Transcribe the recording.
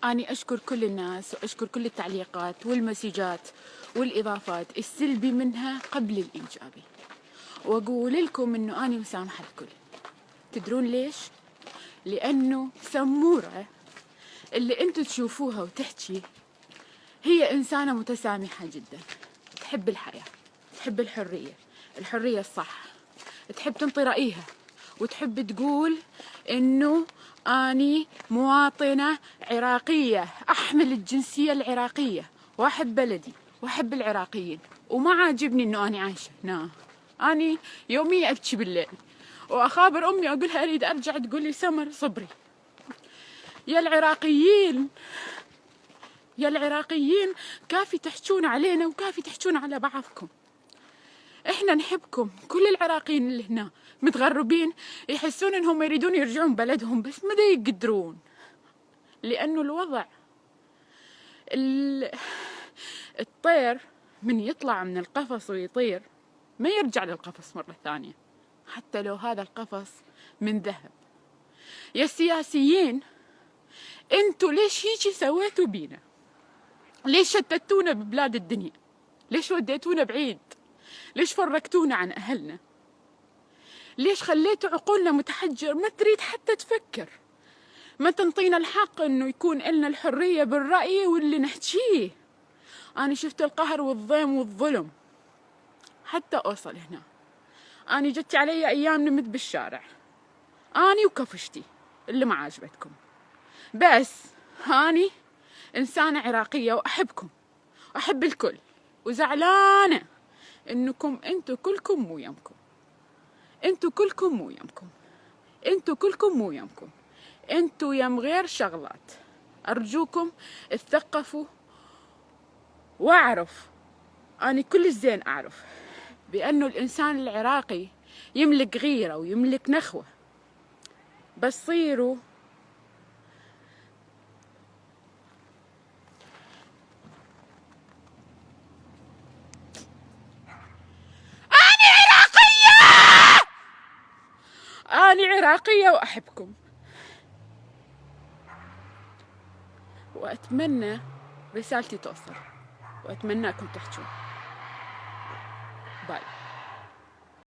أني أشكر كل الناس وأشكر كل التعليقات والمسجات والإضافات السلبي منها قبل الإيجابي، وأقول لكم إنه أني مسامحة الكل. تدرون ليش؟ لأنه سمورة اللي أنتوا تشوفوها وتحكي هي إنسانة متسامحة جدا، تحب الحياة، تحب الحرية، الحرية الصح، تحب تنطي رأيها وتحب تقول إنه أني مواطنة عراقية أحمل الجنسية العراقية وأحب بلدي وأحب العراقيين، وما عاجبني إنه أني عايشة هنا. أني يوميا أبكي بالليل وأخابر أمي أقولها أريد أرجع، تقول لي سمر صبري. يا العراقيين، يا العراقيين، كافي تحجون علينا وكافي تحجون على بعضكم. احنا نحبكم، كل العراقيين اللي هنا متغربين يحسون انهم يريدون يرجعون بلدهم بس ما يقدرون، لانه الوضع الطير من يطلع من القفص ويطير ما يرجع للقفص مرة ثانية حتى لو هذا القفص من ذهب. يا السياسيين، انتوا ليش هيجي سويتوا بينا؟ ليش شتتونا ببلاد الدنيا؟ ليش وديتونا بعيد؟ ليش فرقتونا عن أهلنا؟ ليش خليتوا عقولنا متحجر ما تريد حتى تفكر؟ ما تنطينا الحق إنه يكون إلنا الحرية بالرأي واللي نحكيه. أنا شفت القهر والضيم والظلم حتى أوصل هنا. أنا جت علي أيام نمت بالشارع، أني وكفشتي اللي ما عاجبتكم، بس أني إنسانة عراقية وأحبكم وأحب الكل، وزعلانة إنكم أنتوا كلكم مو يمكم، أنتوا كلكم مو يمكم، أنتوا كلكم مو يمكم، أنتوا يم غير شغلات. أرجوكم اتثقفوا وأعرف، أنا كل الزين أعرف بأنه الإنسان العراقي يملك غيرة ويملك نخوة، بس صيروا أنا عراقية وأحبكم، وأتمنى رسالتي توصل، وأتمنىكم تحجون. باي.